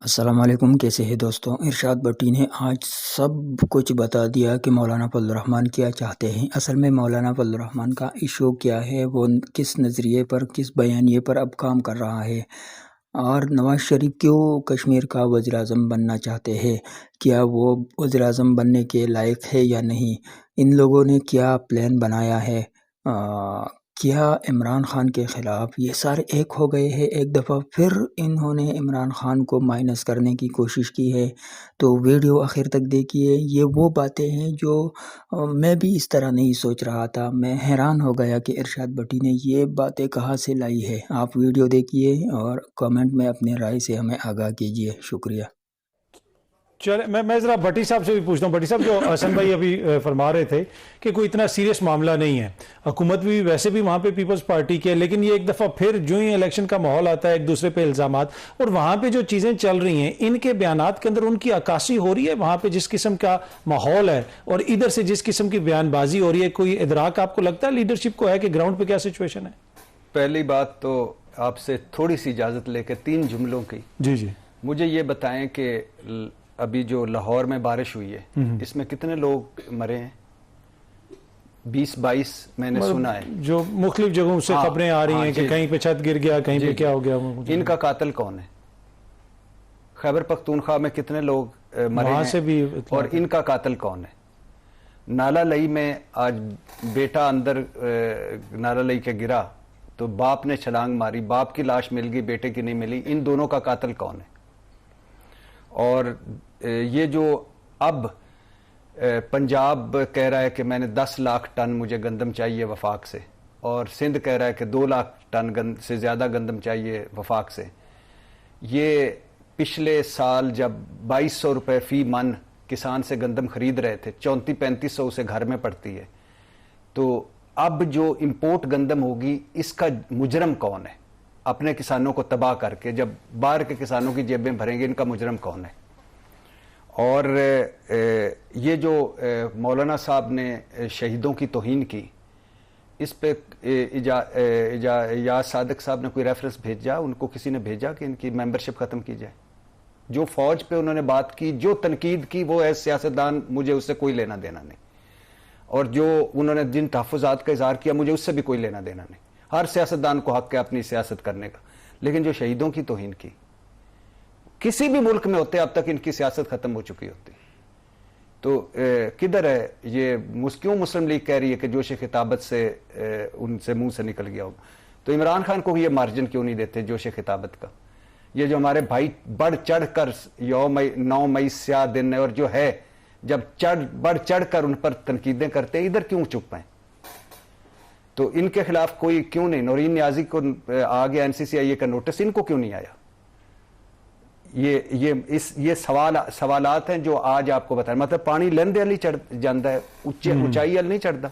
السلام علیکم، کیسے ہیں دوستوں؟ ارشاد بٹی نے آج سب کچھ بتا دیا کہ مولانا فضل الرحمن کیا چاہتے ہیں۔ اصل میں مولانا فضل الرحمن کا ایشو کیا ہے، وہ کس نظریے پر، کس بیانیے پر اب کام کر رہا ہے، اور نواز شریف کیوں کشمیر کا وزیر اعظم بننا چاہتے ہیں، کیا وہ وزیر اعظم بننے کے لائق ہے یا نہیں، ان لوگوں نے کیا پلان بنایا ہے، کیا عمران خان کے خلاف، یہ سارے ایک ہو گئے ہیں ایک دفعہ۔ پھر انہوں نے عمران خان کو مائنس کرنے کی کوشش کی ہے، تو ویڈیو آخر تک دیکھیے۔ یہ وہ باتیں ہیں جو میں بھی اس طرح نہیں سوچ رہا تھا، میں حیران ہو گیا کہ ارشاد بٹی نے یہ باتیں کہاں سے لائی ہے۔ آپ ویڈیو دیکھیے اور کامنٹ میں اپنے رائے سے ہمیں آگاہ کیجیے، شکریہ۔ چلے میں ذرا بٹی صاحب سے بھی پوچھتا ہوں۔ بٹی صاحب، جو حسن بھائی ابھی فرما رہے تھے کہ کوئی اتنا سیریس معاملہ نہیں ہے، حکومت بھی ویسے بھی وہاں پہ پیپلز پارٹی کے، لیکن یہ ایک دفعہ پھر جو ہی الیکشن کا ماحول آتا ہے، ایک دوسرے پہ الزامات، اور وہاں پہ جو چیزیں چل رہی ہیں ان کے بیانات کے اندر ان کی عکاسی ہو رہی ہے، وہاں پہ جس قسم کا ماحول ہے اور ادھر سے جس قسم کی بیان بازی ہو رہی ہے، کوئی ادراک آپ کو لگتا ہے لیڈرشپ کو ہے کہ گراؤنڈ پہ کیا سچویشن ہے؟ پہلی بات تو آپ سے تھوڑی سی اجازت لے کے 3 جملوں کی جی مجھے یہ بتائیں کہ ابھی جو لاہور میں بارش ہوئی ہے اس میں کتنے لوگ مرے ہیں؟ 20-22 میں نے سنا ہے، جو مختلف جگہوں سے خبریں آ رہی ہیں کہ کہیں پہ چھت گر گیا، کہیں پہ کیا ہو گیا۔ ان کا قاتل کون ہے؟ خیبر پختونخوا میں کتنے لوگ مرے وہاں سے بھی، اور ان کا قاتل کون ہے؟ نالا لئی میں آج بیٹا اندر نالا لئی کے گرا تو باپ نے چھلانگ ماری، باپ کی لاش مل گئی، بیٹے کی نہیں ملی، ان دونوں کا قاتل کون ہے؟ اور یہ جو اب پنجاب کہہ رہا ہے کہ میں نے 10 لاکھ ٹن مجھے گندم چاہیے وفاق سے، اور سندھ کہہ رہا ہے کہ 2 لاکھ ٹن سے زیادہ گندم چاہیے وفاق سے، یہ پچھلے سال جب 2200 روپے فی من کسان سے گندم خرید رہے تھے، 3400-3500 اسے گھر میں پڑتی ہے، تو اب جو امپورٹ گندم ہوگی اس کا مجرم کون ہے؟ اپنے کسانوں کو تباہ کر کے جب باہر کے کسانوں کی جیبیں بھریں گے، ان کا مجرم کون ہے؟ اور یہ جو مولانا صاحب نے شہیدوں کی توہین کی، اس پہ ایاز صادق صاحب نے کوئی ریفرنس بھیجا؟ ان کو کسی نے بھیجا کہ ان کی ممبرشپ ختم کی جائے؟ جو فوج پہ انہوں نے بات کی، جو تنقید کی، وہ ایز سیاستدان مجھے اس سے کوئی لینا دینا نہیں، اور جو انہوں نے جن تحفظات کا اظہار کیا مجھے اس سے بھی کوئی لینا دینا نہیں۔ ہر سیاستدان کو حق ہے اپنی سیاست کرنے کا، لیکن جو شہیدوں کی توہین کی، کسی بھی ملک میں ہوتے اب تک ان کی سیاست ختم ہو چکی ہوتی، تو کدھر ہے یہ؟ کیوں مسلم لیگ کہہ رہی ہے کہ جوش خطابت سے ان سے منہ سے نکل گیا ہو؟ تو عمران خان کو یہ مارجن کیوں نہیں دیتے جوش خطابت کا؟ یہ جو ہمارے بھائی بڑھ چڑھ کر 9 مئی سیاہ دن ہے، اور جو ہے جب بڑھ چڑھ کر ان پر تنقیدیں کرتے ہیں، ادھر کیوں چپ ہیں؟ تو ان کے خلاف کوئی کیوں نہیں؟ نورین نیازی کو آ گیا NCCIA کا نوٹس، ان کو کیوں نہیں آیا؟ یہ سوالات ہیں جو آج آپ کو بتائیں، مطلب پانی لندے والی چڑھ جاندہ ہے، اونچائی والی نہیں چڑھتا۔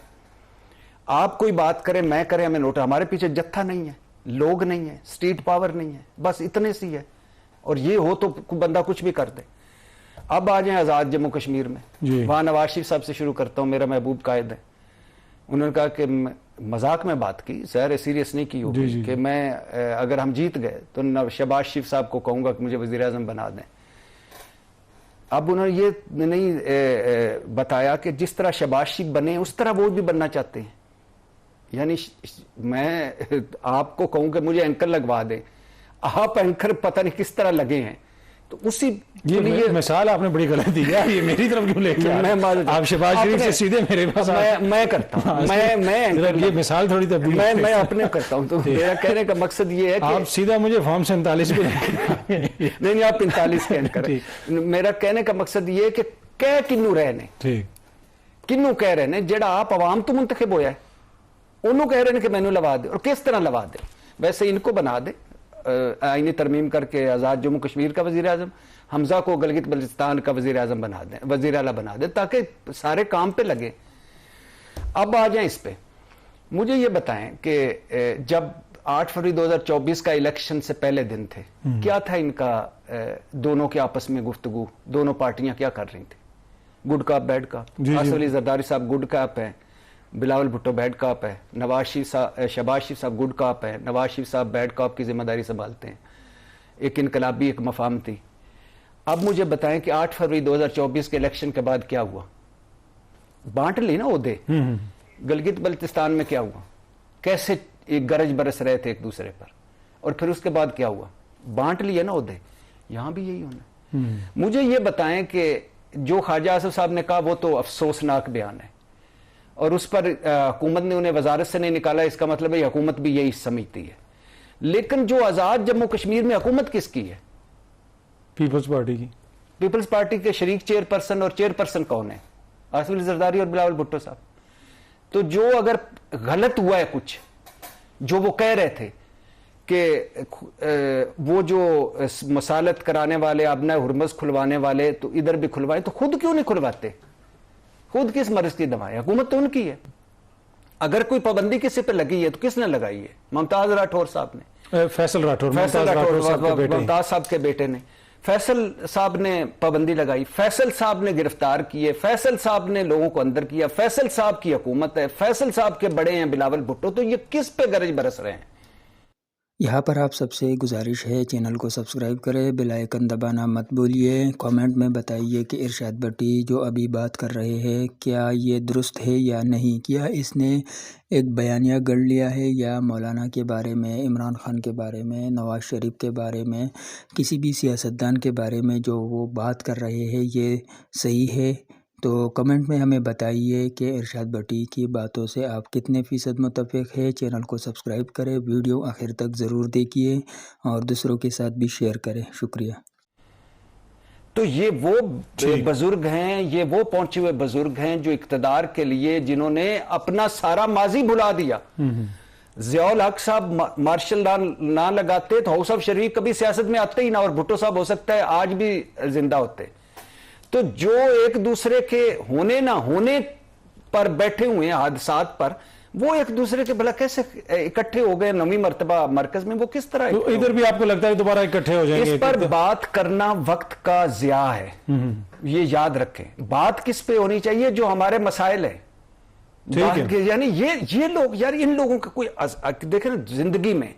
آپ کوئی بات کریں، میں کریں، ہمیں نوٹس، ہمارے پیچھے جتھا نہیں ہے، لوگ نہیں ہے، اسٹیٹ پاور نہیں ہے، بس اتنے سی ہے، اور یہ ہو تو بندہ کچھ بھی کر دے۔ اب آ جائیں آزاد جموں کشمیر میں، وہاں نواز شریف صاحب سے شروع کرتا ہوں، میرا محبوب قائد ہے۔ انہوں نے کہا کہ مذاق میں بات کی، ظاہر سیریس نہیں کی ہوگی، کہ میں اگر ہم جیت گئے تو شہباز شریف صاحب کو کہوں گا کہ مجھے وزیر اعظم بنا دیں۔ اب انہوں نے یہ نہیں بتایا کہ جس طرح شہباز شریف بنے اس طرح وہ بھی بننا چاہتے ہیں، یعنی میں آپ کو کہوں کہ مجھے اینکر لگوا دیں، آپ اینکر پتہ نہیں کس طرح لگے ہیں، تو اسی یہ مثال آپ نے بڑی غلط دی ہے، یہ میری طرف کیوں لے کے آپ شہباز شریف سے سیدھے میرے پاس؟ میں کرتا ہوں، یہ مثال تھوڑی تبدیل، میں اپنے کرتا ہوں، تو میرا کہنے کا مقصد یہ ہے کہ آپ سیدھا مجھے فارم 47 پہ نہیں، آپ 45 کہنے کریں۔ میرا کہنے کا مقصد یہ ہے کہ کہہ کنوں رہنے، کنوں کہہ رہنے جڑا آپ عوام تو منتخب ہویا ہے، انہوں کہہ رہے ہیں کہ میں نے لوا دے، اور کس طرح لوا دے؟ ویسے ان کو بنا دے آئینی ترمیم کر کے آزاد جموں کشمیر کا وزیر اعظم، حمزہ کو گلگت بلتستان کا وزیر اعظم بنا دیں، وزیر اعلیٰ بنا دیں، تاکہ سارے کام پہ لگے۔ اب آ جائیں اس پہ، مجھے یہ بتائیں کہ جب 8 فروری 2024 کا الیکشن سے پہلے دن تھے، کیا تھا ان کا دونوں کے آپس میں گفتگو؟ دونوں پارٹیاں کیا کر رہی تھیں؟ گڈ کاپ بیڈ کاپ، آصف علی زرداری صاحب گڈ کاپ ہیں، بلاول بھٹو بیڈ کاپ ہے، شہباز شریف صاحب گڈ کاپ ہے، نواز شریف صاحب بیڈ کاپ کی ذمہ داری سنبھالتے ہیں۔ ایک انقلابی ایک مفاہمتی، اب مجھے بتائیں کہ 8 فروری 2024 کے الیکشن کے بعد کیا ہوا؟ بانٹ لی نا عہدے. گلگت بلتستان میں کیا ہوا؟ کیسے ایک گرج برس رہے تھے ایک دوسرے پر, اور پھر اس کے بعد کیا ہوا؟ بانٹ لیے نا عہدے. یہاں بھی یہی ہونا. مجھے یہ بتائیں کہ جو خواجہ آصف صاحب نے کہا وہ تو افسوسناک بیان ہے, اور اس پر حکومت نے انہیں وزارت سے نہیں نکالا, اس کا مطلب ہے حکومت بھی یہی سمجھتی ہے. لیکن جو آزاد جموں کشمیر میں حکومت کس کی ہے؟ پیپلز پارٹی کی. پیپلز پارٹی کے شریک چیئرپرسن اور چیئرپرسن کون ہے؟ آصف علی زرداری اور بلاول بھٹو صاحب. تو جو اگر غلط ہوا ہے کچھ جو وہ کہہ رہے تھے کہ وہ جو مسالت کرانے والے ابناء ہرمز کھلوانے والے تو ادھر بھی کھلوائیں, تو خود کیوں نہیں کھلواتے؟ خود کس مرض کی دوائیں؟ حکومت تو ان کی ہے. اگر کوئی پابندی کسی پہ لگی ہے تو کس نے لگائی ہے؟ ممتاز راٹھور صاحب نے, فیصل راٹھور ممتاز صاحب کے بیٹے نے. فیصل صاحب نے پابندی لگائی, فیصل صاحب نے گرفتار کیے, فیصل صاحب نے لوگوں کو اندر کیا, فیصل صاحب کی حکومت ہے, فیصل صاحب کے بڑے ہیں بلاول بھٹو. تو یہ کس پہ گرج برس رہے ہیں؟ یہاں پر آپ سب سے گزارش ہے چینل کو سبسکرائب کریں, بیل آئیکن دبانا مت بھولیے. کامنٹ میں بتائیے کہ ارشاد بٹی جو ابھی بات کر رہے ہیں کیا یہ درست ہے یا نہیں, کیا اس نے ایک بیانیہ گڑھ لیا ہے یا مولانا کے بارے میں, عمران خان کے بارے میں, نواز شریف کے بارے میں, کسی بھی سیاستدان کے بارے میں جو وہ بات کر رہے ہیں یہ صحیح ہے؟ تو کمنٹ میں ہمیں بتائیے کہ ارشاد بٹی کی باتوں سے آپ کتنے فیصد متفق ہے. چینل کو سبسکرائب کریں, ویڈیو آخر تک ضرور دیکھیے اور دوسروں کے ساتھ بھی شیئر کریں. شکریہ. تو یہ وہ بزرگ ہیں, یہ وہ پہنچے ہوئے بزرگ ہیں جو اقتدار کے لیے جنہوں نے اپنا سارا ماضی بھلا دیا. ضیاء الحق صاحب مارشل نہ لگاتے تو ہاؤس آف شریف کبھی سیاست میں آتے ہی نہ, اور بھٹو صاحب ہو سکتا ہے آج بھی زندہ ہوتے. تو جو ایک دوسرے کے ہونے نہ ہونے پر بیٹھے ہوئے ہیں حادثات پر, وہ ایک دوسرے کے بھلا کیسے اکٹھے ہو گئے 9ویں مرتبہ مرکز میں؟ وہ کس طرح ادھر بھی آپ کو لگتا ہے دوبارہ اکٹھے ہو جائیں گے؟ اس پر بات کرنا وقت کا ضیاع ہے, یہ یاد رکھیں. بات کس پہ ہونی چاہیے؟ جو ہمارے مسائل ہیں. یعنی یہ لوگ, یار ان لوگوں کا کوئی دیکھیں نا, زندگی میں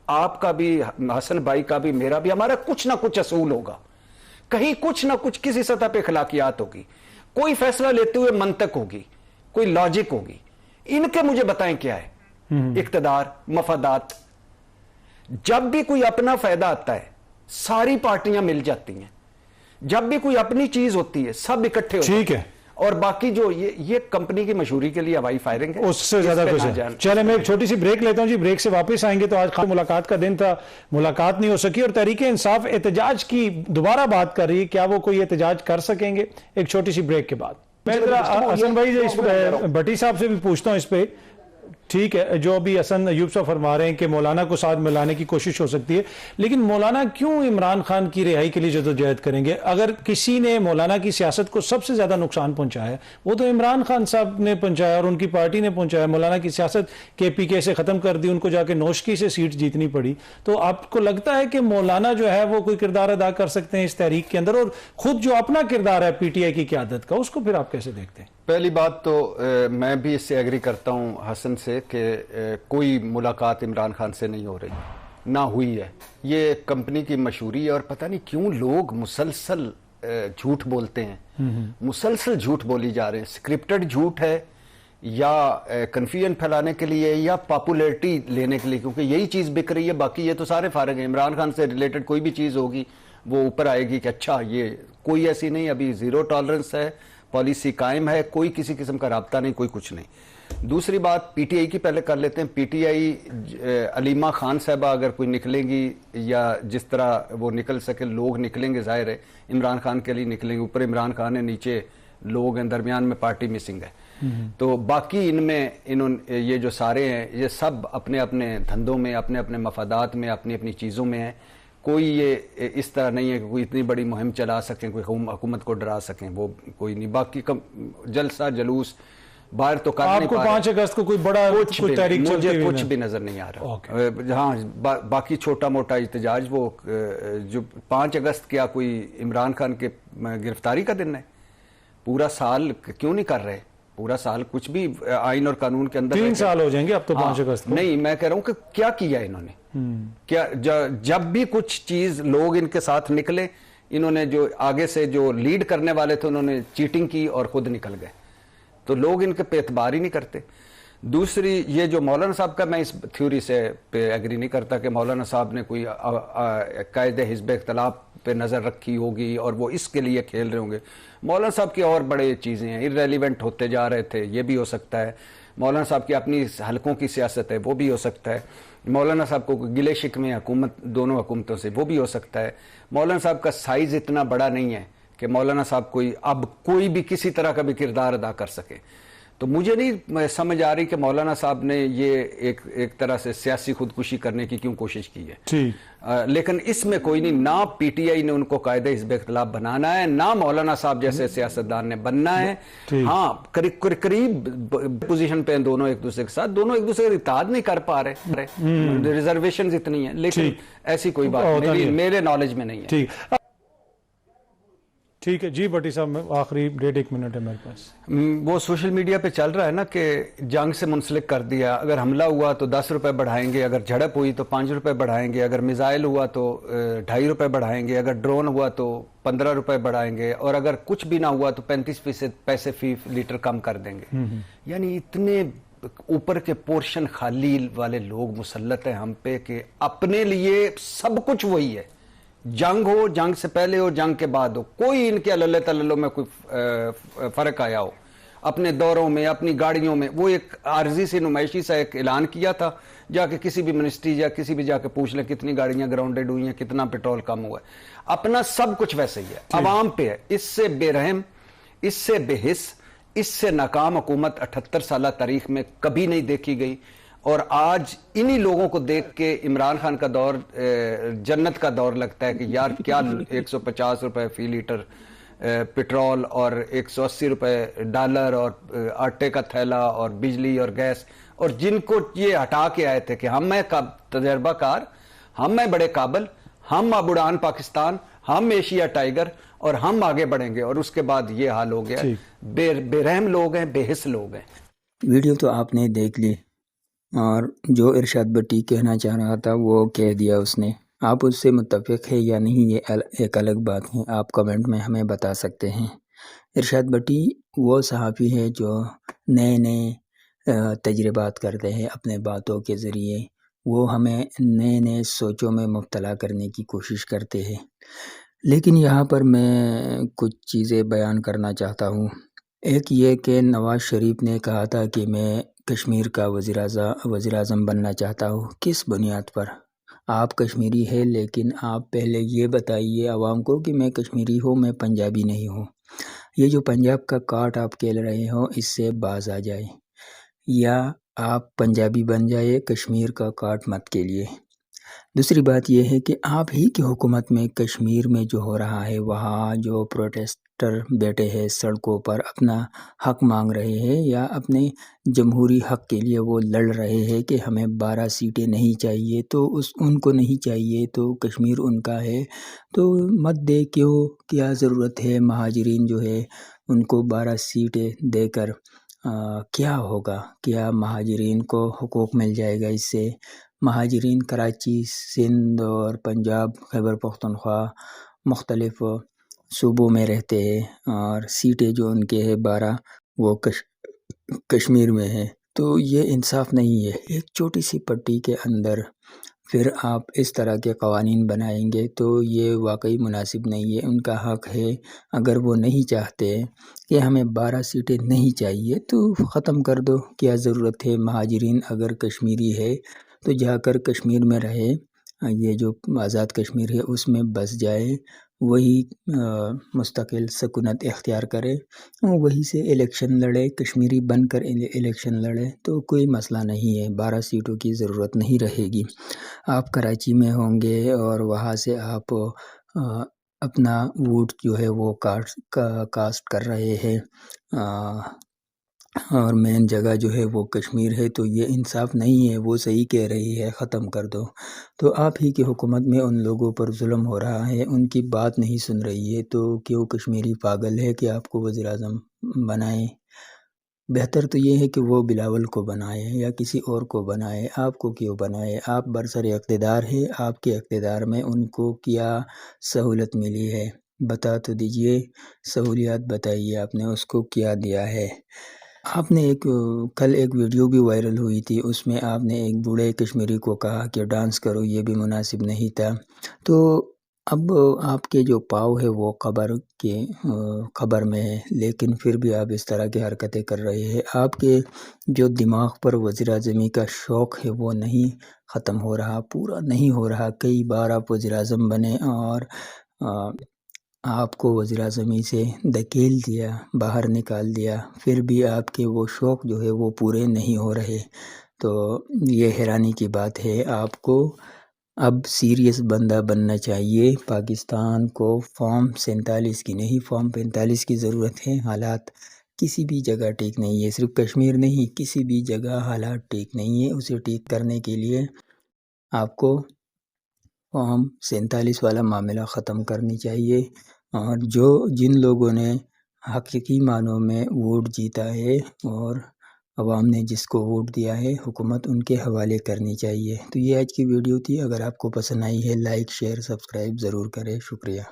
آپ کا بھی, حسن بھائی کا بھی, میرا بھی, ہمارا کچھ نہ کچھ اصول ہوگا, کہیں کچھ نہ کچھ کسی سطح پہ اخلاقیات ہوگی, کوئی فیصلہ لیتے ہوئے منطق ہوگی, کوئی لاجک ہوگی. ان کے مجھے بتائیں کیا ہے؟ اقتدار, مفادات. جب بھی کوئی اپنا فائدہ آتا ہے ساری پارٹیاں مل جاتی ہیں, جب بھی کوئی اپنی چیز ہوتی ہے سب اکٹھے ہوتے ہیں. ٹھیک ہے. اور باقی جو یہ کمپنی کی مشہوری کے لیے ہوائی فائرنگ ہے, اس سے زیادہ کچھ ہے. چلیں میں ایک چھوٹی سی بریک لیتا ہوں جی, بریک سے واپس آئیں گے. تو آج ملاقات کا دن تھا, ملاقات نہیں ہو سکی, اور تحریک انصاف احتجاج کی دوبارہ بات کر رہی ہے, کیا وہ کوئی احتجاج کر سکیں گے؟ ایک چھوٹی سی بریک کے بعد. میں حسن بھائی بٹی صاحب سے بھی پوچھتا ہوں اس پہ. ٹھیک ہے, جو ابھی حسن ایوب صاحب فرما رہے ہیں کہ مولانا کو ساتھ ملانے کی کوشش ہو سکتی ہے, لیکن مولانا کیوں عمران خان کی رہائی کے لیے جدوجہد کریں گے؟ اگر کسی نے مولانا کی سیاست کو سب سے زیادہ نقصان پہنچایا وہ تو عمران خان صاحب نے پہنچایا اور ان کی پارٹی نے پہنچایا. مولانا کی سیاست کے پی کے سے ختم کر دی, ان کو جا کے نوشکی سے سیٹ جیتنی پڑی. تو آپ کو لگتا ہے کہ مولانا جو ہے وہ کوئی کردار ادا کر سکتے ہیں اس تحریک کے اندر, اور خود جو اپنا کردار ہے پی ٹی آئی کی قیادت کا, اس کو پھر آپ کیسے دیکھتے ہیں؟ پہلی بات تو میں بھی اس سے ایگری کرتا ہوں حسن سے کہ کوئی ملاقات عمران خان سے نہیں ہو رہی, نہ ہوئی ہے. یہ کمپنی کی مشہوری ہے, اور پتہ نہیں کیوں لوگ مسلسل جھوٹ بولتے ہیں, مسلسل جھوٹ بولی جا رہے ہیں. سکرپٹڈ جھوٹ ہے یا کنفیوژن پھیلانے کے لیے یا پاپولیرٹی لینے کے لیے, کیونکہ یہی چیز بک رہی ہے. باقی یہ تو سارے فارغ ہیں. عمران خان سے ریلیٹڈ کوئی بھی چیز ہوگی وہ اوپر آئے گی کہ اچھا یہ کوئی ایسی نہیں, ابھی زیرو ٹالرنس ہے, پالیسی قائم ہے, کوئی کسی قسم کا رابطہ نہیں, کوئی کچھ نہیں. دوسری بات پی ٹی آئی کی پہلے کر لیتے ہیں. P T I Alima Khan صاحبہ اگر کوئی نکلیں گی, یا جس طرح وہ نکل سکے, لوگ نکلیں گے, ظاہر ہے عمران خان کے لیے نکلیں گے. اوپر عمران خان ہے, نیچے لوگ ہیں, درمیان میں پارٹی مسنگ ہے. تو باقی ان میں یہ جو سارے ہیں یہ سب اپنے اپنے دھندوں میں, اپنے اپنے مفادات میں, اپنی اپنی چیزوں میں ہیں. کوئی یہ اس طرح نہیں ہے کہ کوئی اتنی بڑی مہم چلا سکیں, کوئی حکومت کو ڈرا سکیں, وہ کوئی نہیں. باقی جلسہ جلوس باہر تو کر نہیں پا رہے. 5 اگست کو کوئی بڑا تحریک مجھے کچھ بھی نظر نہیں آ رہا. ہاں باقی چھوٹا موٹا احتجاج, وہ جو 5 اگست کیا کوئی عمران خان کے گرفتاری کا دن ہے؟ پورا سال کیوں نہیں کر رہے؟ پورا سال کچھ بھی آئین اور قانون کے اندر 3 سال ہو جائیں گے اب تو 5 اگست نہیں. میں کہہ رہا ہوں کہ کیا کیا انہوں نے, کیا جب بھی کچھ چیز لوگ ان کے ساتھ نکلے, انہوں نے جو آگے سے جو لیڈ کرنے والے تھے انہوں نے چیٹنگ کی اور خود نکل گئے، تو لوگ ان کے پہ اعتبار ہی نہیں کرتے۔ دوسری یہ جو مولانا صاحب کا، میں اس تھیوری سے پہ ایگری نہیں کرتا کہ مولانا صاحب نے کوئی قائد حزب اختلاف پہ نظر رکھی ہوگی اور وہ اس کے لیے کھیل رہے ہوں گے۔ مولانا صاحب کی اور بڑے چیزیں ہیں، irrelevant ہوتے جا رہے تھے، یہ بھی ہو سکتا ہے۔ مولانا صاحب کی اپنی حلقوں کی سیاست ہے، وہ بھی ہو سکتا ہے۔ مولانا صاحب کو گلے شکوے حکومت دونوں حکومتوں سے، وہ بھی ہو سکتا ہے۔ مولانا صاحب کا سائز اتنا بڑا نہیں ہے کہ مولانا صاحب کوئی بھی کسی طرح کا بھی کردار ادا کر سکے۔ تو مجھے نہیں سمجھ آ رہی کہ مولانا صاحب نے یہ ایک طرح سے سیاسی خودکشی کرنے کی کیوں کوشش کی ہے۔ لیکن اس میں کوئی نہیں، نہ پی ٹی آئی نے ان کو قائد حزب اختلاف بنانا ہے، نہ مولانا صاحب جیسے سیاستدان نے بننا ہے۔ ہاں قریب پوزیشن پہ دونوں ایک دوسرے کے ساتھ، دونوں ایک دوسرے کا اتحاد نہیں کر پا رہے، ریزرویشنز اتنی ہیں، لیکن ایسی کوئی بات میرے نالج میں نہیں ہے۔ ٹھیک ہے جی بٹی صاحب، آخری 1.5 منٹ ہے میرے پاس۔ وہ سوشل میڈیا پہ چل رہا ہے نا کہ جنگ سے منسلک کر دیا، اگر حملہ ہوا تو 10 روپے بڑھائیں گے، اگر جھڑپ ہوئی تو 5 روپے بڑھائیں گے، اگر میزائل ہوا تو 2.5 روپے بڑھائیں گے، اگر ڈرون ہوا تو 15 روپے بڑھائیں گے، اور اگر کچھ بھی نہ ہوا تو 35% پیسے فی لیٹر کم کر دیں گے۔ یعنی اتنے اوپر کے پورشن خالی والے لوگ مسلط ہیں ہم پہ کہ اپنے لیے سب کچھ وہی ہے، جنگ ہو، جنگ سے پہلے ہو، جنگ کے بعد ہو، کوئی ان کے اللہ تعالیٰ میں کوئی فرق آیا ہو، اپنے دوروں میں، اپنی گاڑیوں میں۔ وہ ایک عارضی سے نمائشی سا ایک اعلان کیا تھا، جا کے کسی بھی منسٹری یا کسی بھی جا کے پوچھ لیں کتنی گاڑیاں گراؤنڈڈ ہوئی ہیں، کتنا پیٹرول کم ہوا ہے۔ اپنا سب کچھ ویسے ہی ہے، عوام پہ ہے۔ اس سے بے رحم، اس سے بے حس، اس سے ناکام حکومت 78 سالہ تاریخ میں کبھی نہیں دیکھی گئی۔ اور آج انہی لوگوں کو دیکھ کے عمران خان کا دور جنت کا دور لگتا ہے کہ یار کیا 150 روپے فی لیٹر پیٹرول اور 180 روپے ڈالر اور آٹے کا تھیلا اور بجلی اور گیس، اور جن کو یہ ہٹا کے آئے تھے کہ ہم ہیں تجربہ کار، ہم ہیں بڑے قابل، ہم اب اڑان پاکستان، ہم ایشیا ٹائیگر، اور ہم آگے بڑھیں گے، اور اس کے بعد یہ حال ہو گیا۔ بے رحم لوگ ہیں، بے حس لوگ ہیں۔ ویڈیو تو آپ نے دیکھ لی، اور جو ارشاد بٹی کہنا چاہ رہا تھا وہ کہہ دیا اس نے۔ آپ اس سے متفق ہے یا نہیں یہ ایک الگ بات ہے، آپ کمنٹ میں ہمیں بتا سکتے ہیں۔ ارشاد بٹی وہ صحافی ہے جو نئے نئے تجربات کرتے ہیں اپنے باتوں کے ذریعے، وہ ہمیں نئے نئے سوچوں میں مبتلا کرنے کی کوشش کرتے ہیں۔ لیکن یہاں پر میں کچھ چیزیں بیان کرنا چاہتا ہوں۔ ایک یہ کہ نواز شریف نے کہا تھا کہ میں کشمیر کا وزیر اعظم بننا چاہتا ہوں۔ کس بنیاد پر؟ آپ کشمیری ہے، لیکن آپ پہلے یہ بتائیے عوام کو کہ میں کشمیری ہوں، میں پنجابی نہیں ہوں۔ یہ جو پنجاب کا کاٹ آپ کھیل رہے ہو، اس سے باز آ جائے، یا آپ پنجابی بن جائے، کشمیر کا کاٹ مت کھیلیے۔ دوسری بات یہ ہے کہ آپ ہی کی حکومت میں کشمیر میں جو ہو رہا ہے، وہاں جو پروٹیسٹر بیٹھے ہیں سڑکوں پر اپنا حق مانگ رہے ہیں، یا اپنے جمہوری حق کے لیے وہ لڑ رہے ہیں کہ ہمیں 12 سیٹیں نہیں چاہیے، تو ان کو نہیں چاہیے تو کشمیر ان کا ہے تو مت دے، کیا ضرورت ہے؟ مہاجرین جو ہے ان کو 12 سیٹیں دے کر کیا ہوگا؟ کیا مہاجرین کو حقوق مل جائے گا اس سے؟ مہاجرین کراچی، سندھ اور پنجاب، خیبر پختونخوا مختلف صوبوں میں رہتے ہیں، اور سیٹیں جو ان کے ہیں 12 وہ کشمیر میں ہیں، تو یہ انصاف نہیں ہے۔ ایک چھوٹی سی پٹی کے اندر پھر آپ اس طرح کے قوانین بنائیں گے تو یہ واقعی مناسب نہیں ہے۔ ان کا حق ہے، اگر وہ نہیں چاہتے کہ ہمیں 12 سیٹیں نہیں چاہیے تو ختم کر دو، کیا ضرورت ہے؟ مہاجرین اگر کشمیری ہے تو جا کر کشمیر میں رہے، یہ جو آزاد کشمیر ہے اس میں بس جائے، وہی مستقل سکونت اختیار کرے، وہی سے الیکشن لڑے، کشمیری بن کر الیکشن لڑے، تو کوئی مسئلہ نہیں ہے۔ 12 سیٹوں کی ضرورت نہیں رہے گی۔ آپ کراچی میں ہوں گے اور وہاں سے آپ اپنا ووٹ جو ہے وہ کاسٹ کر رہے ہیں، اور مین جگہ جو ہے وہ کشمیر ہے، تو یہ انصاف نہیں ہے۔ وہ صحیح کہہ رہی ہے، ختم کر دو۔ تو آپ ہی کی حکومت میں ان لوگوں پر ظلم ہو رہا ہے، ان کی بات نہیں سن رہی ہے، تو کیوں کشمیری پاگل ہے کہ آپ کو وزیر اعظم بنائے؟ بہتر تو یہ ہے کہ وہ بلاول کو بنائے یا کسی اور کو بنائے، آپ کو کیوں بنائے؟ آپ برسر اقتدار ہے، آپ کے اقتدار میں ان کو کیا سہولت ملی ہے؟ بتا تو دیجئے، سہولیات بتائیے آپ نے اس کو کیا دیا ہے۔ آپ نے کل ایک ویڈیو بھی وائرل ہوئی تھی، اس میں آپ نے ایک بوڑھے کشمیری کو کہا کہ ڈانس کرو، یہ بھی مناسب نہیں تھا۔ تو اب آپ کے جو پاؤ ہے وہ قبر میں ہے، لیکن پھر بھی آپ اس طرح کی حرکتیں کر رہے ہیں۔ آپ کے جو دماغ پر وزیر اعظمی کا شوق ہے وہ نہیں ختم ہو رہا، پورا نہیں ہو رہا۔ کئی بار آپ وزیر اعظم بنے اور آپ کو وزیر اعظمی سے دھکیل دیا، باہر نکال دیا، پھر بھی آپ کے وہ شوق جو ہے وہ پورے نہیں ہو رہے۔ تو یہ حیرانی کی بات ہے۔ آپ کو اب سیریس بندہ بننا چاہیے۔ پاکستان کو فارم 47 کی نہیں، فارم 45 کی ضرورت ہے۔ حالات کسی بھی جگہ ٹھیک نہیں ہے، صرف کشمیر نہیں، کسی بھی جگہ حالات ٹھیک نہیں ہے۔ اسے ٹھیک کرنے کے لیے آپ کو فارم 47 والا معاملہ ختم کرنی چاہیے، اور جن لوگوں نے حقیقی معنوں میں ووٹ جیتا ہے اور عوام نے جس کو ووٹ دیا ہے، حکومت ان کے حوالے کرنی چاہیے۔ تو یہ آج کی ویڈیو تھی۔ اگر آپ کو پسند آئی ہے، لائک، شیئر، سبسکرائب ضرور کریں۔ شکریہ۔